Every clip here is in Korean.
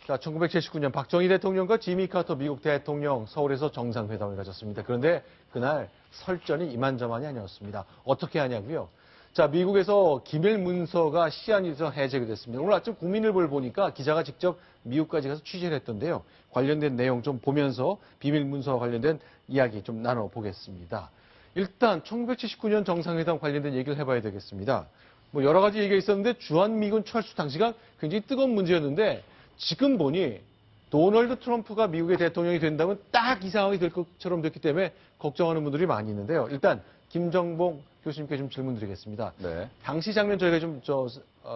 자, 1979년 박정희 대통령과 지미 카터 미국 대통령 서울에서 정상회담을 가졌습니다. 그런데 그날 설전이 이만저만이 아니었습니다. 어떻게 하냐고요? 자, 미국에서 기밀 문서가 시한에서 해제가 됐습니다. 오늘 아침 국민일보를 보니까 기자가 직접 미국까지 가서 취재를 했던데요. 관련된 내용 좀 보면서 비밀 문서와 관련된 이야기 좀 나눠보겠습니다. 일단 1979년 정상회담 관련된 얘기를 해봐야 되겠습니다. 뭐 여러 가지 얘기가 있었는데 주한미군 철수 당시가 굉장히 뜨거운 문제였는데 지금 보니 도널드 트럼프가 미국의 대통령이 된다면 딱 이 상황이 될 것처럼 됐기 때문에 걱정하는 분들이 많이 있는데요. 일단 김정봉 교수님께 좀 질문 드리겠습니다. 네. 당시 장면 저희가 좀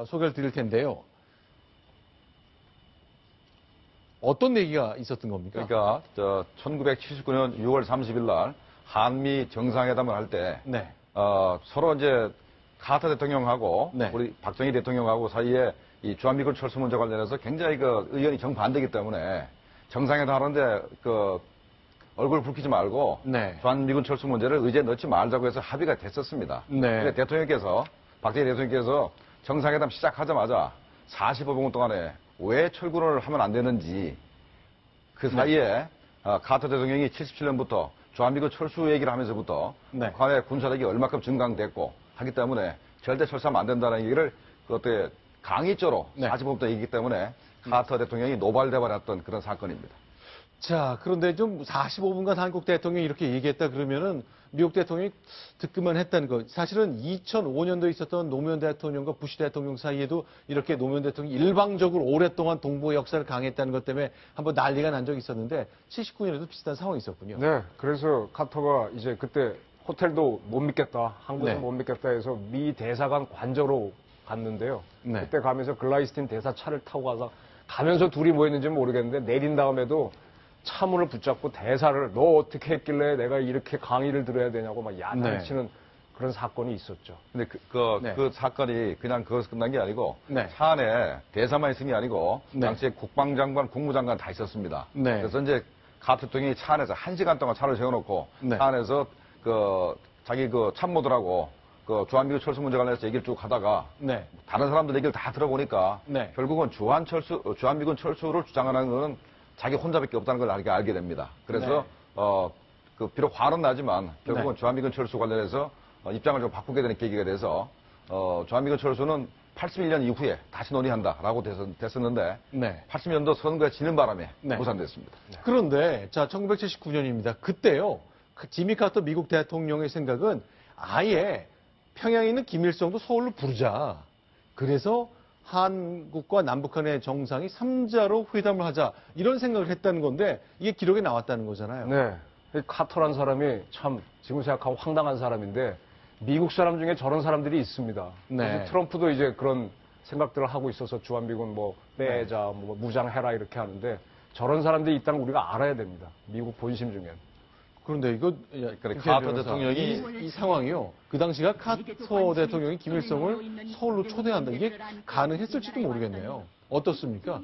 소개를 드릴 텐데요. 어떤 얘기가 있었던 겁니까? 그러니까 1979년 6월 30일 날 한미 정상회담을 할 때 네. 서로 이제 카터 대통령하고 네. 우리 박정희 대통령하고 사이에 이 주한미군 철수 문제 관련해서 굉장히 의견이 정반대이기 때문에 정상회담 하는데 얼굴 붉히지 말고 네. 주한미군 철수 문제를 의제에 넣지 말자고 해서 합의가 됐었습니다. 네. 박정희 대통령께서 정상회담 시작하자마자 45분 동안에 왜 철군을 하면 안 되는지 그 사이에 카터 대통령이 77년부터 주한미군 철수 얘기를 하면서부터 네. 북한의 군사력이 얼마큼 증강됐고 하기 때문에 절대 철수하면 안 된다는 얘기를 그때 강의조로 네. 45분부터 얘기했기 때문에 카터 대통령이 노발대발했던 그런 사건입니다. 자, 그런데 좀 45분간 한국 대통령이 이렇게 얘기했다 그러면은 미국 대통령이 듣기만 했다는 거. 사실은 2005년도에 있었던 노무현 대통령과 부시 대통령 사이에도 이렇게 노무현 대통령이 일방적으로 오랫동안 동북 역사를 강했다는 것 때문에 한번 난리가 난 적이 있었는데 79년에도 비슷한 상황이 있었군요. 네, 그래서 카터가 이제 그때 호텔도 못 믿겠다, 한국도 네. 못 믿겠다 해서 미 대사관 관저로 갔는데요. 네. 그때 가면서 글라이스틴 대사 차를 타고 가면서 둘이 뭐 했는지 모르겠는데 내린 다음에도 차문을 붙잡고 대사를 너 어떻게 했길래 내가 이렇게 강의를 들어야 되냐고 막 야단치는 그런 사건이 있었죠. 근데 네. 그 사건이 그냥 그것서 끝난 게 아니고 네. 차 안에 대사만 있은 게 아니고 네. 당시에 국방장관, 국무장관 다 있었습니다. 네. 그래서 이제 카터 대통령이 차 안에서 1시간 동안 차를 세워놓고 네. 차 안에서 자기 참모들하고 주한미군 철수 문제 관련해서 얘기를 쭉 하다가 네. 다른 사람들 얘기를 다 들어보니까 네. 결국은 주한미군 철수를 주장하는 것은 자기 혼자밖에 없다는 걸 알게 됩니다. 그래서 비록 화는 나지만 결국은 네. 주한미군 철수 관련해서 입장을 좀 바꾸게 되는 계기가 돼서 주한미군 철수는 81년 이후에 다시 논의한다라고 됐었는데 네. 80년도 선거에 지는 바람에 네. 무산됐습니다. 그런데 자 1979년입니다. 그때요. 지미 카터 미국 대통령의 생각은 아예 평양에 있는 김일성도 서울로 부르자. 그래서 한국과 남북한의 정상이 3자로 회담을 하자. 이런 생각을 했다는 건데 이게 기록에 나왔다는 거잖아요. 네, 이 카터란 사람이 참 지금 생각하면 황당한 사람인데 미국 사람 중에 저런 사람들이 있습니다. 네. 그래서 트럼프도 이제 그런 생각들을 하고 있어서 주한미군 뭐 빼자, 뭐 무장해라 이렇게 하는데 저런 사람들이 있다는 걸 우리가 알아야 됩니다. 미국 본심 중엔. 그런데 이거 카터 대통령이 이 상황이요. 그 당시가 카터 대통령이 김일성을 서울로 초대한다. 이게 가능했을지도 모르겠네요. 어떻습니까?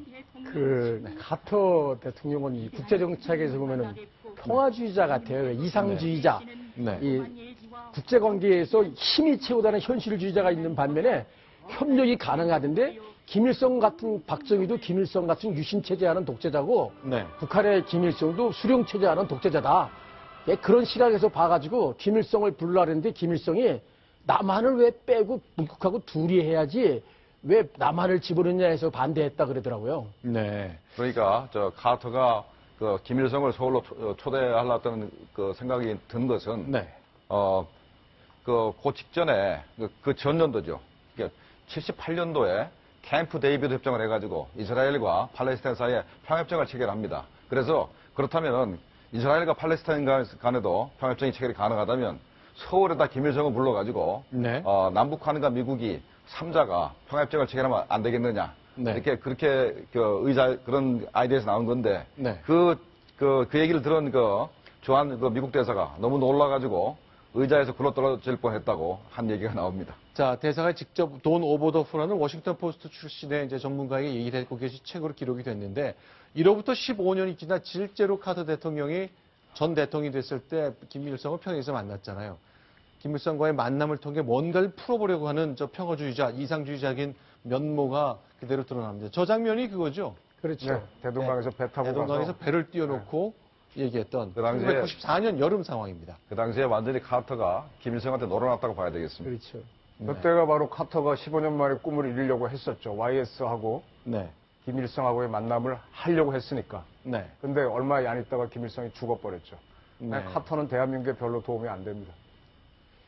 카터 대통령은 이 국제정책에서 보면은 평화주의자 같아요. 이상주의자. 네. 이 국제관계에서 힘이 채우다는 현실주의자가 있는 반면에 협력이 가능하던데 김일성 같은 박정희도 김일성 같은 유신체제하는 독재자고 네. 북한의 김일성도 수령체제하는 독재자다. 예, 그런 시각에서 봐가지고 김일성을 불러라는데 김일성이 남한을 왜 빼고 북한하고 둘이 해야지 왜 남한을 집어넣냐 해서 반대했다 그러더라고요. 네. 그러니까 카터가 김일성을 서울로 초대하려던 생각이 든 것은 네. 그 직전에 그 전년도죠. 78년도에 캠프 데이비드 협정을 해가지고 이스라엘과 팔레스타인 사이에 평화협정을 체결합니다. 그래서 그렇다면 이스라엘과 팔레스타인 간에도 평화협정이 체결이 가능하다면 서울에다 김일성을 불러가지고 네. 남북한과 미국이 3자가 평화협정을 체결하면 안 되겠느냐. 네. 그렇게 그런 아이디어에서 나온 건데 네. 그 얘기를 들은 미국 대사가 너무 놀라가지고 의자에서 굴러떨어질 뻔했다고 한 얘기가 나옵니다. 자, 대사가 직접 돈 오버 더 프라는 워싱턴 포스트 출신의 이제 전문가에게 얘기를 했고 계신 책으로 기록이 됐는데 이로부터 15년이 지나 실제로 카터 대통령이 전 대통령이 됐을 때 김일성을 평양에서 만났잖아요. 김일성과의 만남을 통해 뭔가를 풀어보려고 하는 저 평화주의자, 이상주의적인 면모가 그대로 드러납니다. 저 장면이 그거죠? 그렇죠. 네, 대동강에서 배 타고 대동강에서 가서 배를 띄워놓고 얘기했던 그 당시에 1994년 여름 상황입니다. 그 당시에 완전히 카터가 김일성한테 놀아놨다고 봐야 되겠습니다. 그렇죠. 그때가 바로 카터가 15년 만에 꿈을 이루려고 했었죠. YS하고 네. 김일성하고의 만남을 하려고 했으니까. 네. 근데 얼마 안 있다가 김일성이 죽어버렸죠. 네. 카터는 대한민국에 별로 도움이 안 됩니다.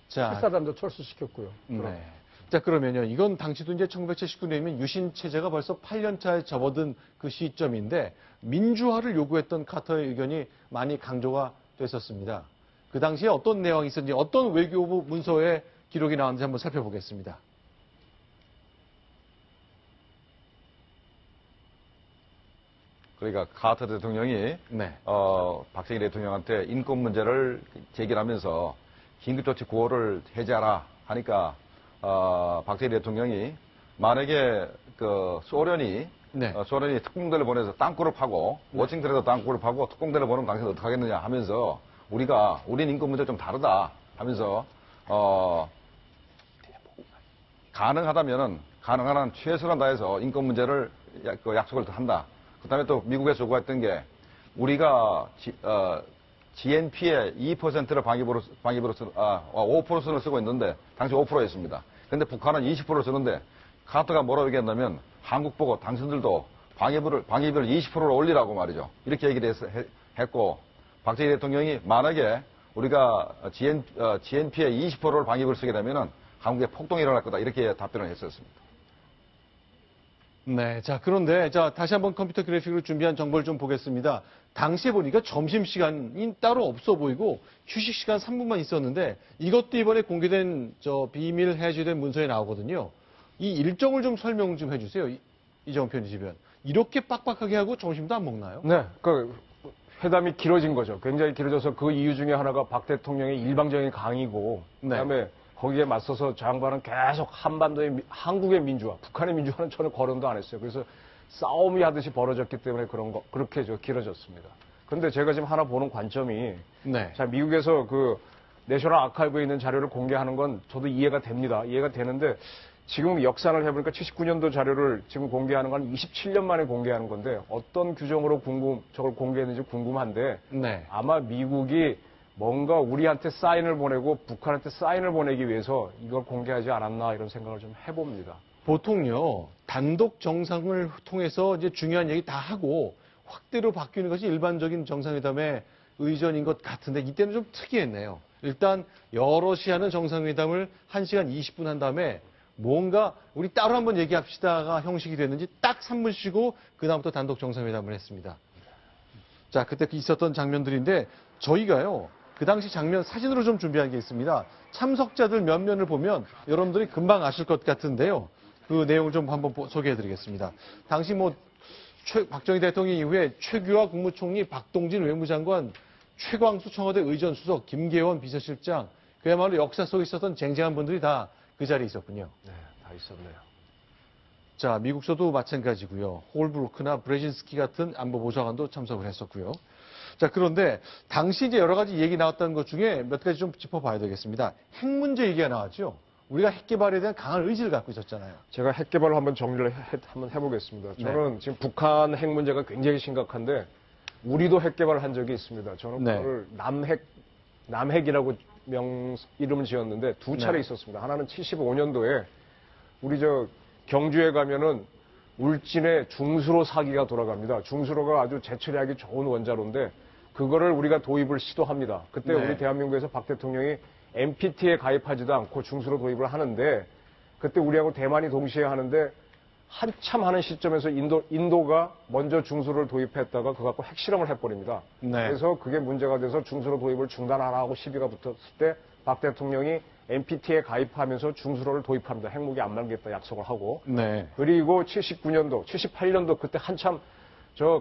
자, 칠사단도 철수시켰고요. 네. 자, 그러면요. 이건 당시도 이제 1979년이면 유신 체제가 벌써 8년 차에 접어든 그 시점인데 민주화를 요구했던 카터의 의견이 많이 강조가 됐었습니다. 그 당시에 어떤 내용이 있었는지 어떤 외교부 문서에 기록이 나왔는지 한번 살펴보겠습니다. 그러니까 카터 대통령이 네. 박정희 대통령한테 인권 문제를 제기하면서 긴급조치 9호를 해제하라 하니까 박정희 대통령이 만약에 그 소련이 네. 소련이 특공대를 보내서 땅굴을 파고 워싱턴에서 땅굴을 파고 특공대를 보내면 당신은 어떡하겠느냐 하면서 우린 인권 문제 좀 다르다 하면서 가능하다면은 가능한 한 최선을 다해서 인권 문제를 약속을 한다. 그다음에 또 미국에서 요구했던 게 우리가 GNP의 2%를 방위비로 5%를 쓰고 있는데 당시 5%였습니다. 근데 북한은 20%를 쓰는데 카터가 뭐라고 얘기했냐면 한국 보고 당신들도 방위비를 20%로 올리라고 말이죠. 이렇게 얘기를 했고 박정희 대통령이 만약에 우리가 GNP의 20%를 방위비를 쓰게 되면은 한국에 폭동이 일어날 거다. 이렇게 답변을 했었습니다. 네. 자, 그런데, 자, 다시 한번 컴퓨터 그래픽으로 준비한 정보를 좀 보겠습니다. 당시에 보니까 점심시간이 따로 없어 보이고 휴식시간 3분만 있었는데 이것도 이번에 공개된 비밀 해제된 문서에 나오거든요. 이 일정을 좀 설명 좀 해주세요. 이정훈 편집위원. 이렇게 빡빡하게 하고 점심도 안 먹나요? 네, 그 회담이 길어진 거죠. 굉장히 길어져서 그 이유 중에 하나가 박 대통령의 일방적인 강의고, 네. 그다음에 거기에 맞서서 저 양반은 계속 한반도의 한국의 민주화, 북한의 민주화는 전혀 거론도 안 했어요. 그래서 싸움이 하듯이 벌어졌기 때문에 그렇게 길어졌습니다. 그런데 제가 지금 하나 보는 관점이, 네. 자, 미국에서 그 내셔널 아카이브에 있는 자료를 공개하는 건 저도 이해가 됩니다. 이해가 되는데 지금 역산을 해보니까 79년도 자료를 지금 공개하는 건 27년 만에 공개하는 건데 어떤 규정으로 저걸 공개했는지 궁금한데 네. 아마 미국이 뭔가 우리한테 사인을 보내고 북한한테 사인을 보내기 위해서 이걸 공개하지 않았나 이런 생각을 좀 해봅니다. 보통요, 단독 정상을 통해서 이제 중요한 얘기 다 하고 확대로 바뀌는 것이 일반적인 정상회담의 의전인 것 같은데 이때는 좀 특이했네요. 일단 여럿이 하는 정상회담을 1시간 20분 한 다음에 뭔가 우리 따로 한번 얘기합시다가 형식이 됐는지 딱 3분 쉬고 그다음부터 단독 정상회담을 했습니다. 자, 그때 있었던 장면들인데 저희가요, 그 당시 장면 사진으로 좀 준비한 게 있습니다. 참석자들 몇 면을 보면 여러분들이 금방 아실 것 같은데요. 그 내용을 좀 한번 소개해드리겠습니다. 당시 박정희 대통령 이후에 최규하 국무총리, 박동진 외무장관, 최광수 청와대 의전수석, 김계원 비서실장, 그야말로 역사 속에 있었던 쟁쟁한 분들이 다 그 자리에 있었군요. 네, 다 있었네요. 자, 미국서도 마찬가지고요. 홀브루크나 브레진스키 같은 안보보좌관도 참석을 했었고요. 자, 그런데 당시 이제 여러 가지 얘기 나왔던 것 중에 몇 가지 좀 짚어봐야 되겠습니다. 핵 문제 얘기가 나왔죠. 우리가 핵 개발에 대한 강한 의지를 갖고 있었잖아요. 제가 핵 개발을 한번 정리를 한번 해보겠습니다. 저는 지금 북한 핵 문제가 굉장히 심각한데 우리도 핵 개발을 한 적이 있습니다. 저는 네. 그걸 남핵이라고 이름을 지었는데 두 차례 네. 있었습니다. 하나는 75년도에 우리 경주에 가면은 울진에 중수로 사기가 돌아갑니다. 중수로가 아주 제철하기 좋은 원자로인데 그거를 우리가 도입을 시도합니다. 그때 네. 우리 대한민국에서 박 대통령이 NPT에 가입하지도 않고 중수로 도입을 하는데 그때 우리하고 대만이 동시에 하는데 한참 하는 시점에서 인도가 먼저 중수로를 도입했다가 그거 갖고 핵실험을 해버립니다. 네. 그래서 그게 문제가 돼서 중수로 도입을 중단하라고 시비가 붙었을 때 박 대통령이 NPT에 가입하면서 중수로를 도입합니다. 핵무기 안 만들겠다 약속을 하고. 네. 그리고 79년도, 78년도 그때 한참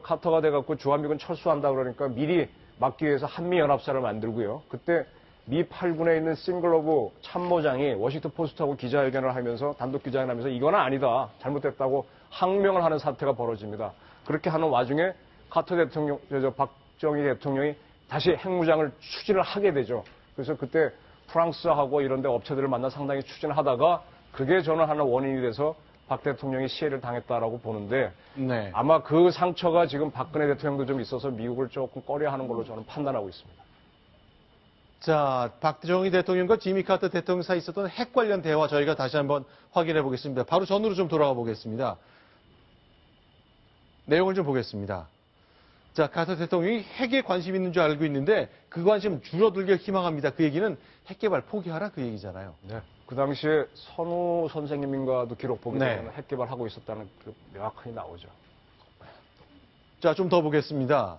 카터가 돼갖고 주한미군 철수한다 그러니까 미리 막기 위해서 한미연합사를 만들고요. 그때 미 8군에 있는 싱글로브 참모장이 워싱턴 포스트하고 기자회견을 하면서 단독 기자회견을 하면서 이건 아니다. 잘못됐다고 항명을 하는 사태가 벌어집니다. 그렇게 하는 와중에 카터 대통령, 박정희 대통령이 다시 핵무장을 추진을 하게 되죠. 그래서 그때 프랑스하고 이런 데 업체들을 만나 상당히 추진하다가 그게 저는 하나 원인이 돼서 박 대통령이 시해를 당했다라고 보는데 네. 아마 그 상처가 지금 박근혜 대통령도 좀 있어서 미국을 조금 꺼려하는 걸로 저는 판단하고 있습니다. 자, 박정희 대통령과 지미 카터 대통령 사이 있었던 핵 관련 대화 저희가 다시 한번 확인해 보겠습니다. 바로 전으로 좀 돌아가 보겠습니다. 내용을 좀 보겠습니다. 자, 카터 대통령이 핵에 관심 있는 줄 알고 있는데 그 관심 줄어들길 희망합니다. 그 얘기는 핵 개발 포기하라 그 얘기잖아요. 네. 그 당시에 선우 선생님인가도 기록 보게 네. 되면 핵 개발하고 있었다는 그 명확하게 나오죠. 자, 좀 더 보겠습니다.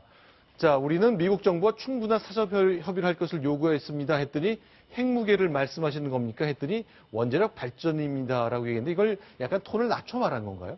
자, 우리는 미국 정부와 충분한 사적 협의를 할 것을 요구했습니다. 했더니 핵무기를 말씀하시는 겁니까? 했더니 원자력 발전입니다라고 얘기했는데 이걸 약간 톤을 낮춰 말한 건가요?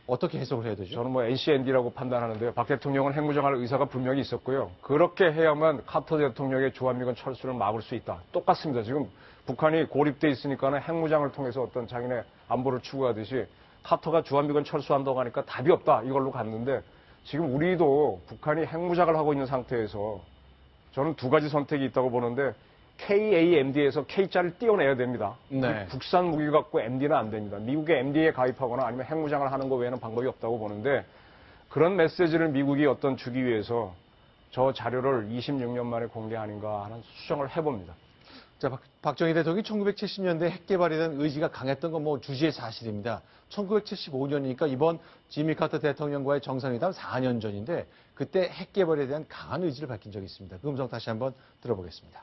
어떻게 해석을 해야 되죠? 저는 뭐 NCND라고 판단하는데요. 박 대통령은 핵무장할 의사가 분명히 있었고요. 그렇게 해야만 카터 대통령의 주한미군 철수를 막을 수 있다. 똑같습니다. 지금 북한이 고립돼 있으니까는 핵무장을 통해서 어떤 자기네 안보를 추구하듯이 카터가 주한미군 철수한다고 하니까 답이 없다. 이걸로 갔는데 지금 우리도 북한이 핵무장을 하고 있는 상태에서 저는 두 가지 선택이 있다고 보는데 KAMD에서 K자를 띄어내야 됩니다. 네. 국산 무기 갖고 MD는 안 됩니다. 미국의 MD에 가입하거나 아니면 핵무장을 하는 것 외에는 방법이 없다고 보는데 그런 메시지를 미국이 어떤 주기 위해서 저 자료를 26년 만에 공개 아닌가 하는 수정을 해봅니다. 자, 박정희 대통령이 1970년대 핵 개발에 대한 의지가 강했던 건 뭐 주시의 사실입니다. 1975년이니까 이번 지미 카터 대통령과의 정상회담 4년 전인데 그때 핵 개발에 대한 강한 의지를 밝힌 적이 있습니다. 그 음성 다시 한번 들어보겠습니다.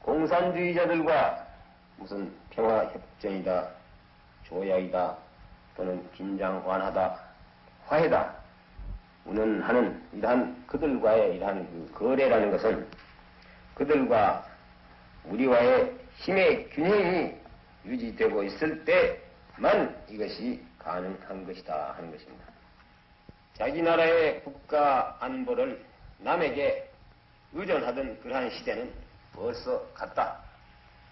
공산주의자들과 무슨 평화협정이다, 조약이다, 또는 긴장 완화다, 화해다, 운운하는 이러한 그들과의 이러한 그 거래라는 것은 그들과 우리와의 힘의 균형이 유지되고 있을 때만 이것이 가능한 것이다 하는 것입니다. 자기 나라의 국가 안보를 남에게 의존하던 그러한 시대는 벌써 갔다.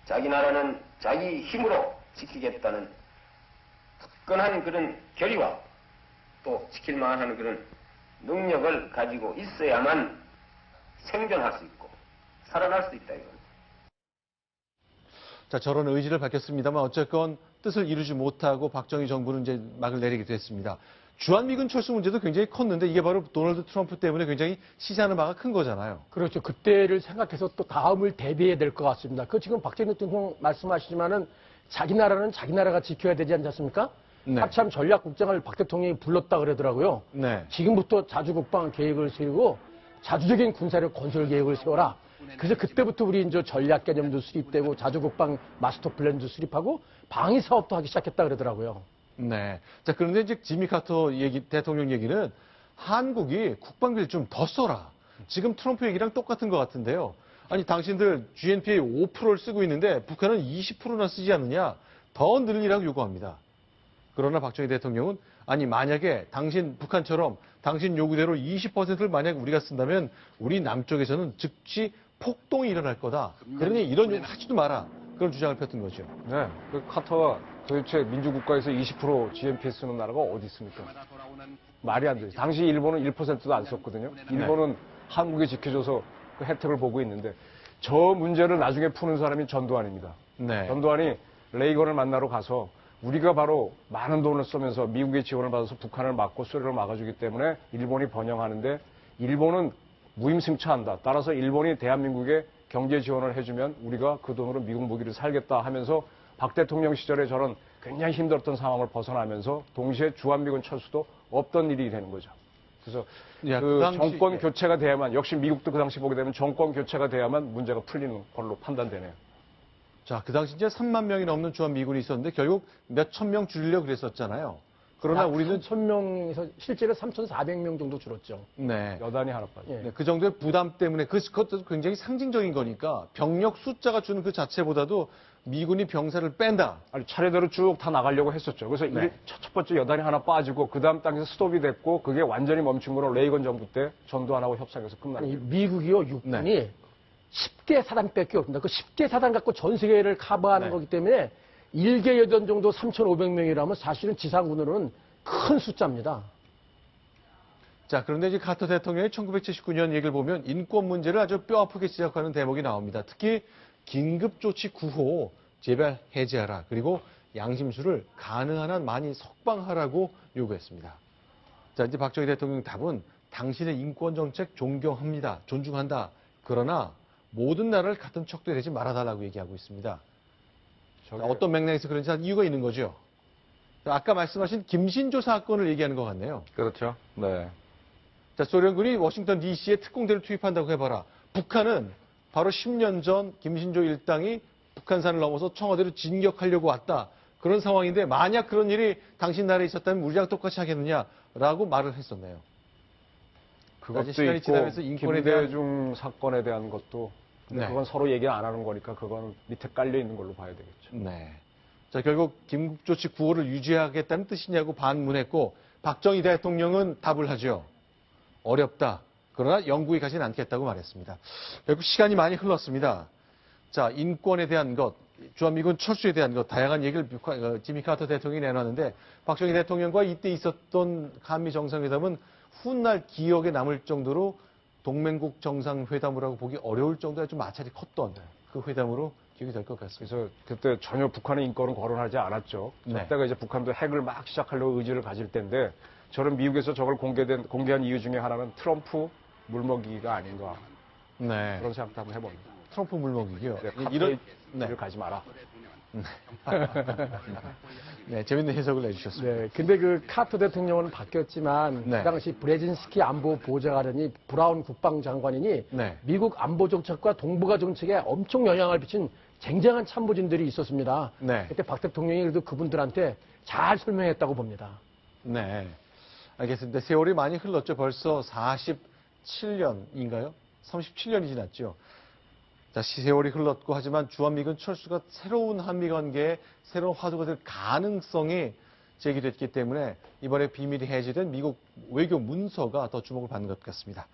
자기 나라는 자기 힘으로 지키겠다는 굳건한 그런 결의와 또 지킬 만한 그런 능력을 가지고 있어야만 생존할 수 있고 살아날 수 있다 이겁니다. 자, 저런 의지를 밝혔습니다만 어쨌건 뜻을 이루지 못하고 박정희 정부는 이제 막을 내리게 됐습니다. 주한미군 철수 문제도 굉장히 컸는데 이게 바로 도널드 트럼프 때문에 굉장히 시사하는 바가 큰 거잖아요. 그렇죠. 그때를 생각해서 또 다음을 대비해야 될 것 같습니다. 그 지금 박정희 대통령 말씀하시지만은 자기 나라는 자기 나라가 지켜야 되지 않지 않습니까? 네. 하참 전략국장을 박 대통령이 불렀다 그러더라고요. 네. 지금부터 자주국방 계획을 세우고 자주적인 군사력 건설 계획을 세워라. 그래서 그때부터 우리 이제 전략 개념도 수립되고 자주국방 마스터 플랜도 수립하고 방위 사업도 하기 시작했다 그러더라고요. 네. 자, 그런데 이제 지미 카터 대통령 얘기는 한국이 국방비를 좀 더 써라. 지금 트럼프 얘기랑 똑같은 것 같은데요. 아니, 당신들 GNP의 5%를 쓰고 있는데 북한은 20%나 쓰지 않느냐. 더 늘리라고 요구합니다. 그러나 박정희 대통령은 아니, 만약에 북한처럼 당신 요구대로 20%를 만약 우리가 쓴다면 우리 남쪽에서는 즉시 폭동이 일어날 거다. 그러니 이런 요구 하지도 마라. 그런 주장을 폈던 거죠. 네. 그 카터가 도대체 민주국가에서 20% GNP 쓰는 나라가 어디 있습니까? 말이 안 되죠. 당시 일본은 1%도 안 썼거든요. 일본은 한국이 지켜줘서 그 혜택을 보고 있는데 저 문제를 나중에 푸는 사람이 전두환입니다. 네. 전두환이 레이건을 만나러 가서 우리가 바로 많은 돈을 쓰면서 미국의 지원을 받아서 북한을 막고 소련을 막아주기 때문에 일본이 번영하는데 일본은 무임승차한다. 따라서 일본이 대한민국에 경제 지원을 해주면 우리가 그 돈으로 미국 무기를 살겠다 하면서 박 대통령 시절에 저런 굉장히 힘들었던 상황을 벗어나면서 동시에 주한미군 철수도 없던 일이 되는 거죠. 그래서 야, 그 당시- 정권 교체가 돼야만 역시 미국도 그 당시 보게 되면 정권 교체가 돼야만 문제가 풀리는 걸로 판단되네요. 자, 그 당시 이제 3만 명이 넘는 주한미군이 있었는데 결국 몇 천 명 줄이려고 그랬었잖아요. 그러나 우리는 3,000명에서 실제로 3,400명 정도 줄었죠. 네. 여단이 하나 빠져. 예. 네, 그 정도의 부담 때문에 그것도 굉장히 상징적인 거니까 병력 숫자가 주는 그 자체보다도 미군이 병사를 뺀다. 아니, 차례대로 쭉 다 나가려고 했었죠. 그래서 네. 첫 번째 여단이 하나 빠지고 그 다음 땅에서 스톱이 됐고 그게 완전히 멈춘 거로 레이건 정부 때 전두환하고 협상해서 끝난 아니, 거예요. 미국이요, 육군이 네. 10개 사단밖에 없습니다. 그 10개 사단 갖고 전 세계를 커버하는 네. 거기 때문에 1개 여단 정도 3,500명이라면 사실은 지상군으로는 큰 숫자입니다. 자, 그런데 이제 카터 대통령이 1979년 얘기를 보면 인권 문제를 아주 뼈아프게 지적하는 대목이 나옵니다. 특히 긴급조치 9호 제발 해제하라. 그리고 양심수를 가능한 한 많이 석방하라고 요구했습니다. 자, 이제 박정희 대통령 답은 당신의 인권 정책 존경합니다. 존중한다. 그러나 모든 나라를 같은 척도에 대지 말아달라고 얘기하고 있습니다. 자, 어떤 맥락에서 그런지 한 이유가 있는 거죠. 자, 아까 말씀하신 김신조 사건을 얘기하는 것 같네요. 그렇죠. 네. 자, 소련군이 워싱턴 DC에 특공대를 투입한다고 해봐라. 북한은 바로 10년 전 김신조 일당이 북한산을 넘어서 청와대로 진격하려고 왔다. 그런 상황인데 만약 그런 일이 당신 나라에 있었다면 우리랑 똑같이 하겠느냐라고 말을 했었네요. 그것도 시간이 있고 지나면서 인권에 대한 김대중 사건에 대한 것도 근데 네. 그건 서로 얘기 안 하는 거니까 그건 밑에 깔려 있는 걸로 봐야 되겠죠. 네. 자, 결국 긴급조치 구호를 유지하겠다는 뜻이냐고 반문했고 박정희 대통령은 답을 하죠. 어렵다. 그러나 영국이 가진 않겠다고 말했습니다. 결국 시간이 많이 흘렀습니다. 자, 인권에 대한 것, 주한미군 철수에 대한 것, 다양한 얘기를 지미 카터 대통령이 내놨는데 박정희 대통령과 이때 있었던 한미 정상회담은 훗날 기억에 남을 정도로 동맹국 정상회담이라고 보기 어려울 정도로 좀 마찰이 컸던 그 회담으로 기억이 될 것 같습니다. 그래서 그때 전혀 북한의 인권은 거론하지 않았죠. 네. 그때가 이제 북한도 핵을 막 시작하려고 의지를 가질 때인데 저는 미국에서 저걸 공개한 이유 중에 하나는 트럼프 물먹이기가 아닌가 네. 그런 생각도 한번 해봅니다. 트럼프 물먹이기요. 네, 이런 일을 가지 마라. 네, 재밌는 해석을 내주셨습니다. 네, 근데 그 카터 대통령은 바뀌었지만 네. 그 당시 브레진스키 안보 보좌관이 브라운 국방장관이니 네. 미국 안보 정책과 동북아 정책에 엄청 영향을 미친 쟁쟁한 참모진들이 있었습니다. 네. 그때 박 대통령이 그래도 그분들한테 잘 설명했다고 봅니다. 네. 알겠습니다. 세월이 많이 흘렀죠. 벌써 47년인가요? 37년이 지났죠. 자, 세월이 흘렀고 하지만 주한미군 철수가 새로운 한미 관계에 새로운 화두가 될 가능성이 제기됐기 때문에 이번에 비밀이 해제된 미국 외교 문서가 더 주목을 받는 것 같습니다.